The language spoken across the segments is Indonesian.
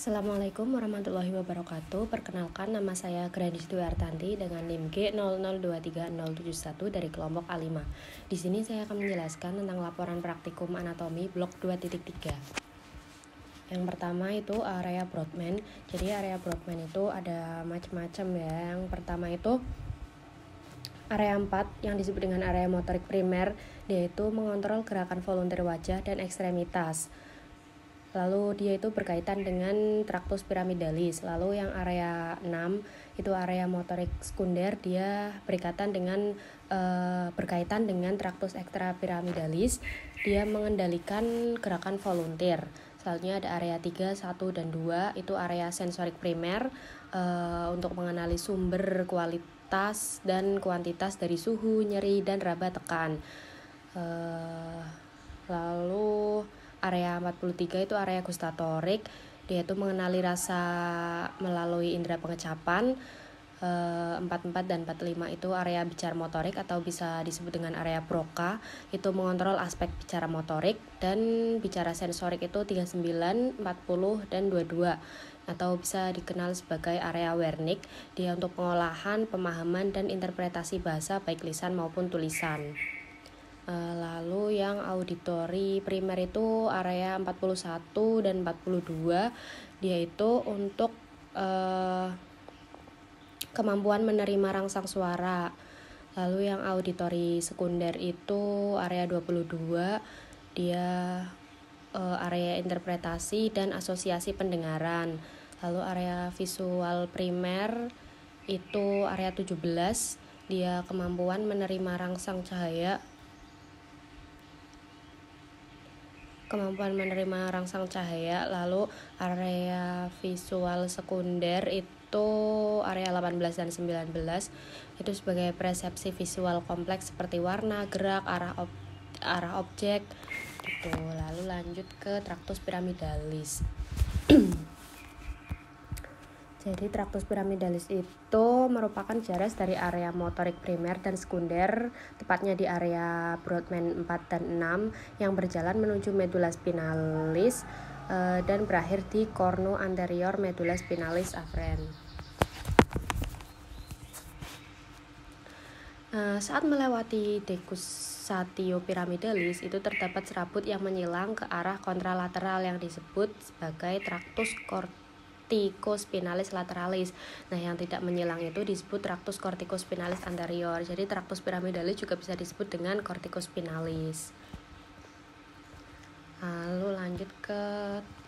Assalamualaikum warahmatullahi wabarakatuh. Perkenalkan, nama saya Grandis Dwi Artanti dengan NIM G00237071 dari kelompok A5. Di sini saya akan menjelaskan tentang laporan praktikum anatomi blok 2.3. Yang pertama itu area Brodmann. Jadi area Brodmann itu ada macam-macam ya. Yang pertama itu area 4 yang disebut dengan area motorik primer, yaitu mengontrol gerakan volunteer wajah dan ekstremitas. Lalu dia itu berkaitan dengan tractus pyramidalis. Lalu yang area 6 itu area motorik sekunder, dia berkaitan dengan tractus extrapyramidalis. Dia mengendalikan gerakan volunteer. Selanjutnya ada area 3, 1 dan 2 itu area sensorik primer untuk mengenali sumber, kualitas dan kuantitas dari suhu, nyeri dan raba tekan. Lalu area 43 itu area gustatorik, dia itu mengenali rasa melalui indera pengecapan. 44 dan 45 itu area bicara motorik atau bisa disebut dengan area Broca, itu mengontrol aspek bicara motorik. Dan bicara sensorik itu 39, 40 dan 22 atau bisa dikenal sebagai area Wernicke, dia untuk pengolahan, pemahaman dan interpretasi bahasa baik lisan maupun tulisan. Lalu yang auditori primer itu area 41 dan 42, dia itu untuk kemampuan menerima rangsang suara. Lalu yang auditori sekunder itu area 22, dia area interpretasi dan asosiasi pendengaran. Lalu area visual primer itu area 17, dia kemampuan menerima rangsang cahaya. Lalu area visual sekunder itu area 18 dan 19 itu sebagai persepsi visual kompleks seperti warna, gerak, arah objek gitu. Lalu lanjut ke tractus pyramidalis. Jadi tractus pyramidalis itu merupakan jaras dari area motorik primer dan sekunder, tepatnya di area Brodmann 4 dan 6 yang berjalan menuju medulla spinalis dan berakhir di cornu anterior medulla spinalis afferens. Saat melewati decussatio pyramidalis itu terdapat serabut yang menyilang ke arah kontralateral yang disebut sebagai tractus corticospinalis lateralis. Nah, yang tidak menyilang itu disebut tractus corticospinalis anterior. Jadi tractus pyramidalis juga bisa disebut dengan corticospinalis. Lalu lanjut ke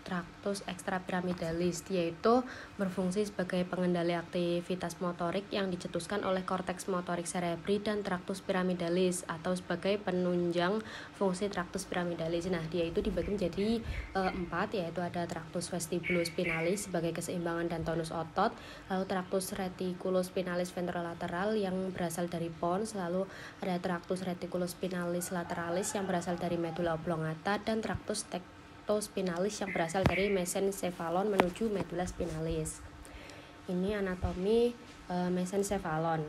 tractus extrapyramidalis, yaitu berfungsi sebagai pengendali aktivitas motorik yang dicetuskan oleh korteks motorik cerebri dan tractus pyramidalis atau sebagai penunjang fungsi tractus pyramidalis. Nah, dia itu dibagi menjadi 4, yaitu ada tractus vestibulospinalis sebagai keseimbangan dan tonus otot, lalu tractus reticulospinalis ventrolateral yang berasal dari pons, lalu ada tractus reticulospinalis lateralis yang berasal dari medulla oblongata, dan tractus spinalis yang berasal dari mesencephalon menuju medulla spinalis. Ini anatomi mesencephalon.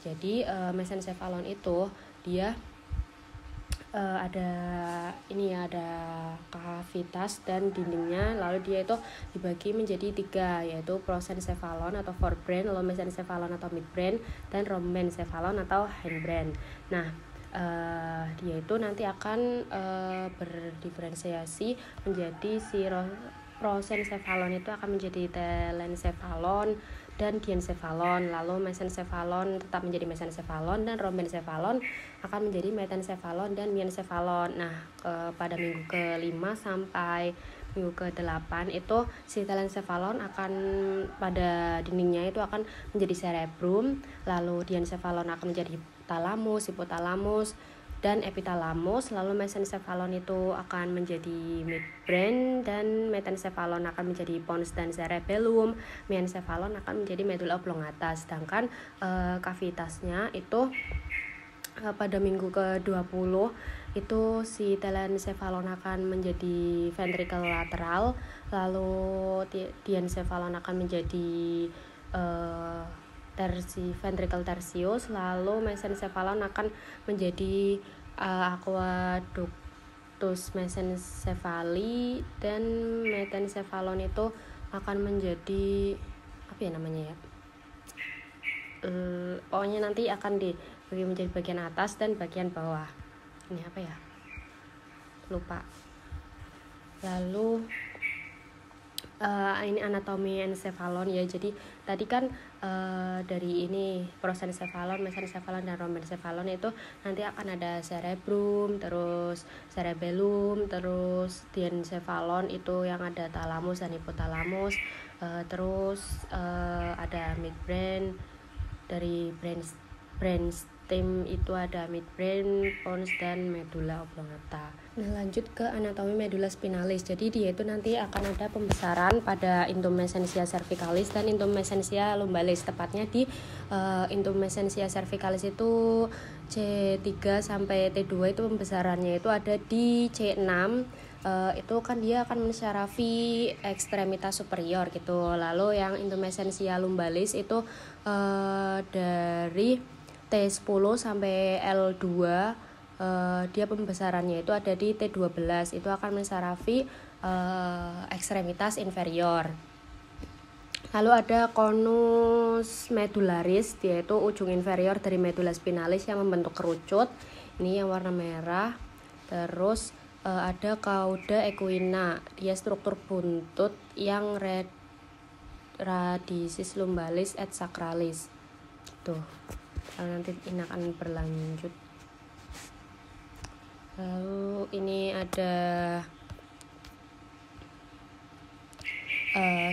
Jadi mesencephalon itu dia ada kavitas dan dindingnya, lalu dia itu dibagi menjadi 3, yaitu prosencephalon atau forebrain, lalu mesencephalon atau midbrain, dan rhombencephalon atau hindbrain. Nah, dia itu nanti akan berdiferensiasi menjadi prosencephalon itu akan menjadi telencephalon dan diencephalon, lalu mesencephalon tetap menjadi mesencephalon, dan rhombencephalon akan menjadi metencephalon dan diencephalon. Nah, pada minggu ke-5 sampai minggu ke-8 itu si telencephalon akan pada dindingnya itu akan menjadi cerebrum, lalu diencephalon akan menjadi thalamus, hipotalamus, dan epitalamus. Lalu mesencephalon itu akan menjadi midbrain, dan metencephalon akan menjadi pons dan cerebellum, mencephalon akan menjadi medulla oblongata. Sedangkan kavitasnya itu pada minggu ke-20 itu si telencephalon akan menjadi ventricle lateral, lalu diencephalon akan menjadi ventricle tertius, lalu mesencephalon akan menjadi aqueductus mesencephali, dan metencephalon itu akan menjadi apa ya namanya ya, pokoknya nanti akan dibagi menjadi bagian atas dan bagian bawah. Ini apa ya, lupa. Lalu ini anatomi ensefalon ya. Jadi tadi kan dari ini prosencephalon, mesencephalon, dan rhombencephalon itu nanti akan ada cerebrum, terus cerebellum, terus diencephalon itu yang ada thalamus dan hipotalamus, terus ada midbrain. Dari brainstem itu ada midbrain, pons, dan medulla oblongata. Nah, lanjut ke anatomi medulla spinalis. Jadi dia itu nanti akan ada pembesaran pada intumescentia cervicalis dan intumescentia lumbalis. Tepatnya di intumescentia cervicalis itu C3 sampai T2 itu pembesarannya itu ada di C6. Itu kan dia akan mensyarafi ekstremitas superior gitu. Lalu yang intumescentia lumbalis itu dari T10 sampai L2, dia pembesarannya itu ada di T12, itu akan mensyarafi ekstremitas inferior. Lalu ada conus medullaris, dia itu ujung inferior dari medulla spinalis yang membentuk kerucut, ini yang warna merah. Terus ada cauda equina, dia struktur buntut yang radicis lumbalis et sacralis. Tuh, nanti ini akan berlanjut. Lalu ini ada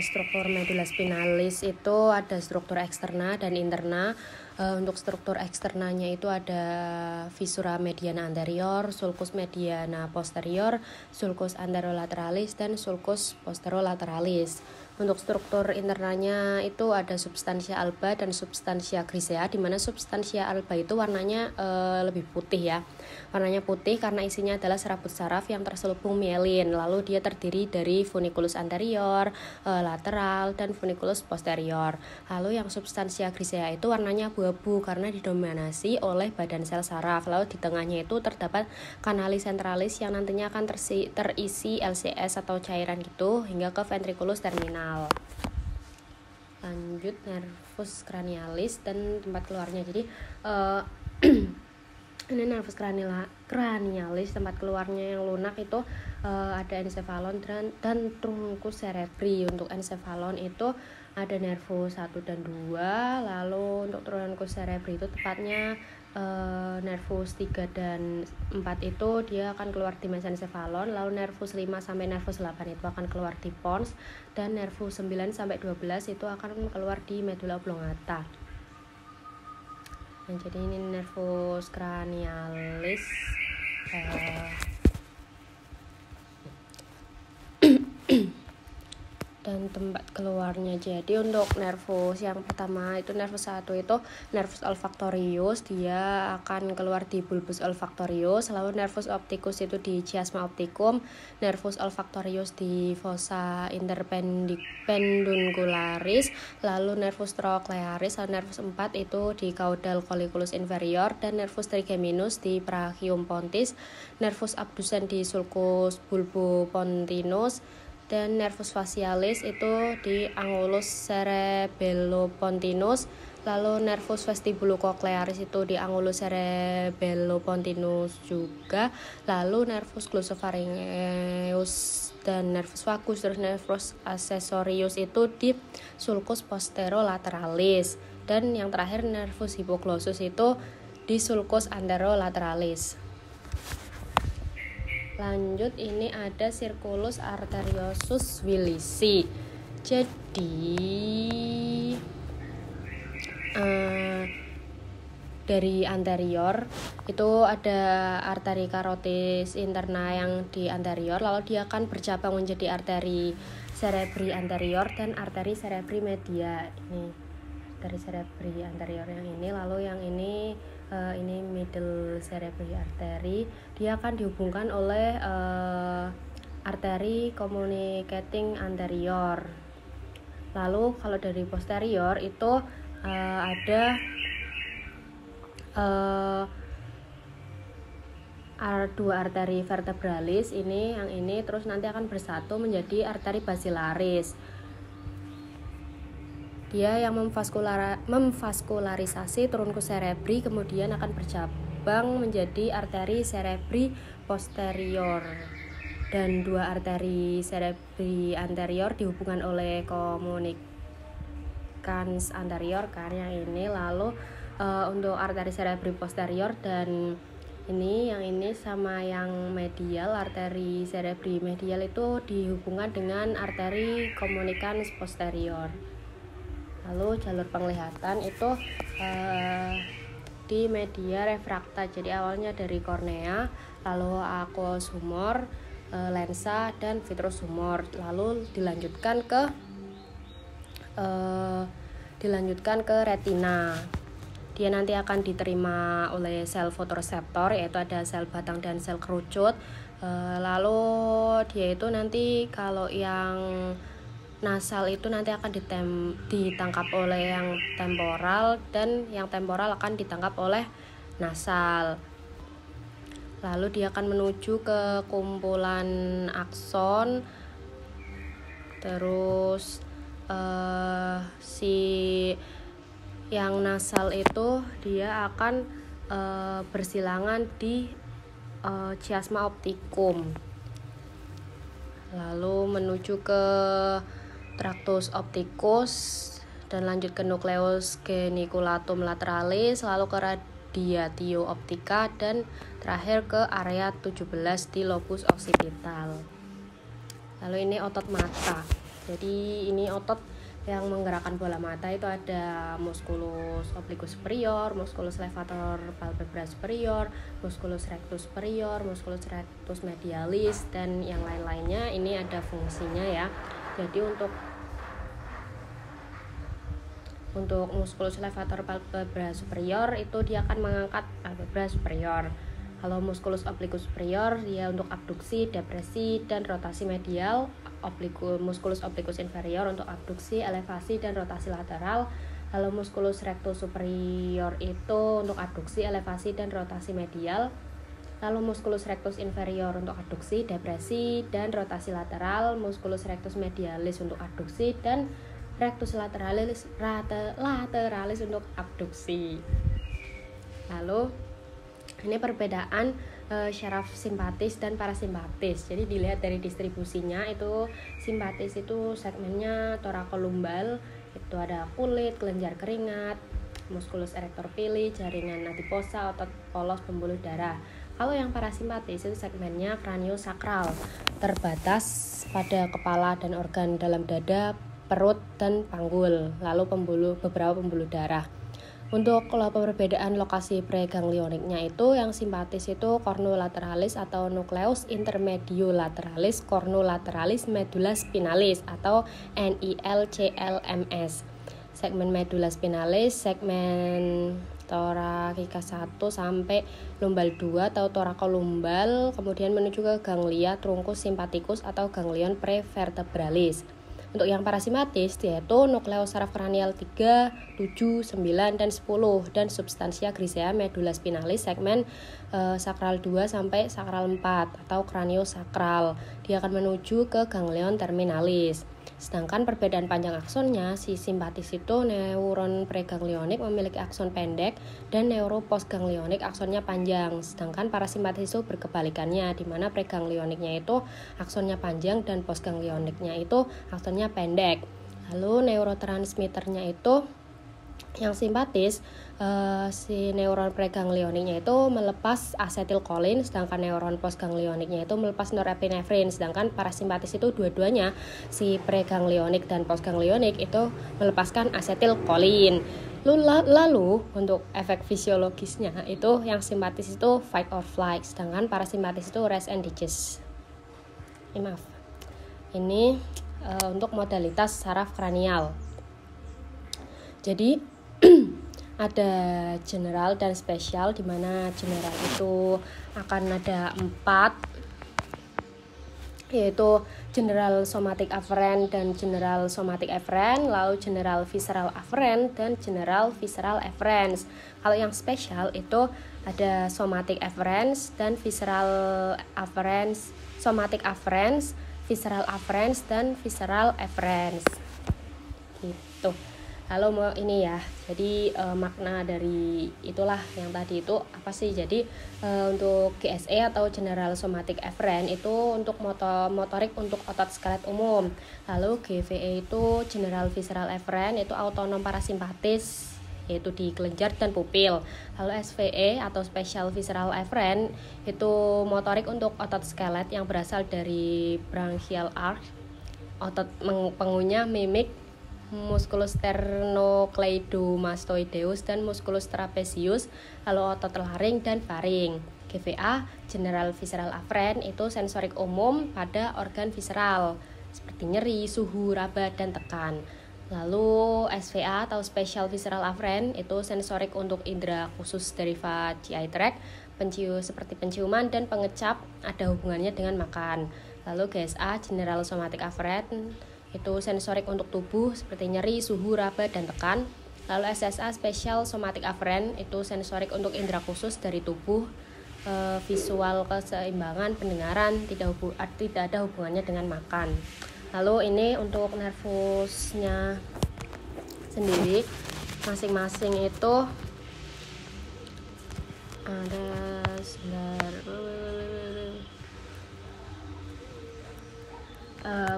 struktur medulla spinalis itu ada struktur eksterna dan interna. Untuk struktur eksternanya itu ada visura mediana anterior, sulcus mediana posterior, sulcus anterolateralis, dan sulcus posterolateralis. Untuk struktur internanya itu ada substantia alba dan substantia grisea, di mana substantia alba itu warnanya lebih putih ya. Warnanya putih karena isinya adalah serabut saraf yang terselubung mielin. Lalu dia terdiri dari funiculus anterior, lateral, dan funiculus posterior. Lalu yang substantia grisea itu warnanya abu-abu karena didominasi oleh badan sel saraf. Lalu di tengahnya itu terdapat kanalis centralis yang nantinya akan terisi LCS atau cairan gitu hingga ke ventriculus terminal. Lanjut nervus cranialis dan tempat keluarnya. Jadi ini nervus cranialis, tempat keluarnya yang lunak itu ada encephalon dan truncus cerebri. Untuk encephalon itu ada nervus 1 dan 2, lalu untuk truncus cerebri itu tepatnya nervus 3 dan 4 itu dia akan keluar di mesencephalon, lalu nervus 5 sampai nervus 8 itu akan keluar di pons, dan nervus 9 sampai 12 itu akan keluar di medulla oblongata. Nah, jadi ini nervus cranialis. Dan tempat keluarnya. Jadi untuk nervus yang pertama itu nervus 1 itu nervus olfactorius, dia akan keluar di bulbus olfactorius. Lalu nervus opticus itu di chiasma opticum, nervus olfactorius di fossa interpeduncularis, lalu nervus trochlearis, lalu nervus 4 itu di caudal colliculus inferior, dan nervus trigeminus di brachium pontis, nervus abducens di sulcus bulbopontinus, dan nervus facialis itu di angulus cerebellopontinus, lalu nervus vestibulocochlearis itu di angulus cerebellopontinus juga, lalu nervus glossopharyngeus dan nervus vagus, terus nervus accessorius itu di sulcus posterolateralis, dan yang terakhir nervus hipoglossus itu di sulcus anterolateralis. Lanjut, ini ada circulus arteriosus willisi. Jadi dari anterior itu ada arteri karotis interna yang di anterior, lalu dia akan bercabang menjadi arteri cerebri anterior dan arteri cerebri media. Ini arteri cerebri anterior yang ini, lalu yang ini middle cerebri artery, dia akan dihubungkan oleh arteri communicating anterior. Lalu kalau dari posterior itu ada dua arteri vertebralis, ini yang ini, terus nanti akan bersatu menjadi arteri basilaris. Dia yang memvaskularisasi turun ke cerebri, kemudian akan bercabang menjadi arteri cerebri posterior. Dan dua arteri cerebri anterior dihubungkan oleh comunicans anterior kan yang ini. Lalu untuk arteri cerebri posterior dan yang ini sama yang medial, arteri cerebri medial itu dihubungkan dengan arteri comunicans posterior. Lalu jalur penglihatan itu di media refrakta, jadi awalnya dari kornea, lalu aqueous humor, lensa dan vitreous humor, lalu dilanjutkan ke retina. Dia nanti akan diterima oleh sel fotoreseptor, yaitu ada sel batang dan sel kerucut. Lalu dia itu nanti kalau yang nasal itu nanti akan ditangkap oleh yang temporal, dan yang temporal akan ditangkap oleh nasal. Lalu dia akan menuju ke kumpulan akson. Terus si yang nasal itu dia akan bersilangan di chiasma opticum. Lalu menuju ke tractus opticus dan lanjut ke nucleus geniculatum lateralis, lalu ke radiatio optica, dan terakhir ke area 17 di lobus occipital. Lalu ini otot mata. Jadi ini otot yang menggerakkan bola mata, itu ada musculus obliquus superior, musculus levator palpebra superior, musculus rectus superior, musculus rectus medialis, dan yang lain-lainnya. Ini ada fungsinya ya. Jadi untuk musculus levator palpebra superior itu dia akan mengangkat palpebra superior. Kalau musculus obliquus superior dia untuk abduksi, depresi, dan rotasi medial. Musculus obliquus inferior untuk abduksi, elevasi, dan rotasi lateral. Lalu musculus rectus superior itu untuk abduksi, elevasi, dan rotasi medial. Lalu musculus rectus inferior untuk abduksi, depresi, dan rotasi lateral. Musculus rectus medialis untuk abduksi, dan rectus lateralis untuk abduksi. Lalu ini perbedaan syaraf simpatis dan parasimpatis. Jadi dilihat dari distribusinya, itu simpatis itu segmennya thoracolumbar, itu ada kulit, kelenjar keringat, musculus erector pili, jaringan adiposa, otot polos, pembuluh darah. Kalau yang parasimpatis itu segmennya craniosacral, terbatas pada kepala dan organ dalam dada, perut, dan panggul, lalu beberapa pembuluh darah. Untuk perbedaan lokasi preganglioniknya itu, yang simpatis itu cornulateralis atau nucleus intermediolaterales cornulateralis medulla spinalis atau NILCLMS. Segmen medulla spinalis, segmen thoracica 1 sampai lumbal 2 atau thoracolumbar, kemudian menuju ke ganglia trunkus simpaticus atau ganglion prevertebralis. Untuk yang parasimpatis yaitu nukleus saraf kranial 3, 7, 9, dan 10, dan substansia grisea medulla spinalis segmen sakral 2 sampai sakral 4 atau craniosakral. Dia akan menuju ke ganglion terminalis. Sedangkan perbedaan panjang aksonnya, si simpatis itu neuron preganglionik memiliki akson pendek dan neuropostganglionik aksonnya panjang. Sedangkan parasimpatis itu berkebalikannya, di mana preganglioniknya itu aksonnya panjang dan postganglioniknya itu aksonnya pendek. Lalu neurotransmitternya itu yang simpatis, si neuron preganglioniknya itu melepas asetilkolin, sedangkan neuron postganglioniknya itu melepas norepinefrin. Sedangkan parasimpatis itu dua-duanya, si preganglionik dan postganglionik itu melepaskan asetilkolin. Lalu untuk efek fisiologisnya itu, yang simpatis itu fight or flight, sedangkan parasimpatis itu rest and digest. Ini untuk modalitas saraf kranial. Jadi ada general dan spesial, di mana general itu akan ada 4, yaitu general somatic afferent dan general somatic efferent, lalu general visceral afferent dan general visceral efferent. Kalau yang spesial itu ada somatic afferent dan visceral afferent, somatic afferent, visceral afferent, dan visceral efferent. Gitu. Lalu ini ya, jadi makna dari itulah yang tadi itu apa sih? Jadi untuk GSE atau General Somatic Afferent itu untuk motorik untuk otot skelet umum. Lalu GVE itu General Visceral Afferent itu autonom parasimpatis, yaitu di kelenjar dan pupil. Lalu SVE atau Special Visceral Afferent itu motorik untuk otot skelet yang berasal dari branchial arch, otot pengunyah, mimik, musculus sternocleidomastoideus dan musculus trapezius, lalu otot laring dan faring. GVA General Visceral Afferent itu sensorik umum pada organ visceral seperti nyeri, suhu, raba, dan tekan. Lalu SVA atau Special Visceral Afferent itu sensorik untuk indera khusus derivat GI tract, seperti penciuman dan pengecap, ada hubungannya dengan makan. Lalu GSA General Somatic Afferent itu sensorik untuk tubuh seperti nyeri, suhu, raba, dan tekan. Lalu SSA Special Somatic Afferent itu sensorik untuk indera khusus dari tubuh, visual, keseimbangan, pendengaran, tidak ada hubungannya dengan makan. Lalu ini untuk nervusnya sendiri, masing-masing itu ada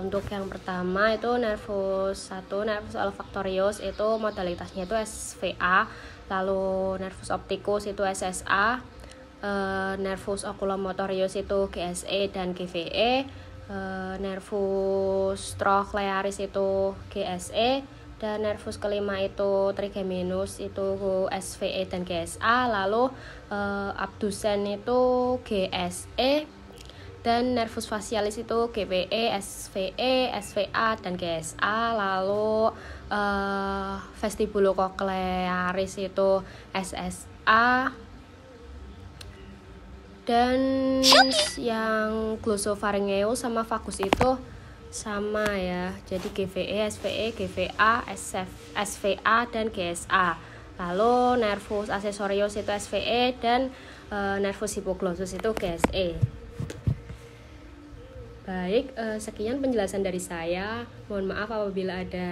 untuk yang pertama itu nervus 1, nervus olfactorius itu modalitasnya itu SVA, lalu nervus opticus itu SSA, nervus oculomotorius itu GSE dan GVE, nervus trochlearis itu GSE, dan nervus kelima itu trigeminus itu SVE dan GSA, lalu abdusen itu GSE, dan nervus facialis itu GPE, SVE, SVA, dan GSA. Lalu vestibulococlearis itu SSA, dan yang glossopharyngeus sama vagus itu sama ya, jadi GVE, SVE, GVA, SVA, dan GSA. Lalu nervus accessorius itu SVE, dan nervus hypoglossus itu GSE. Baik, sekian penjelasan dari saya. Mohon maaf apabila ada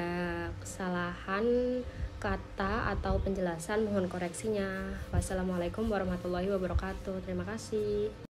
kesalahan kata atau penjelasan, mohon koreksinya. Wassalamualaikum warahmatullahi wabarakatuh. Terima kasih.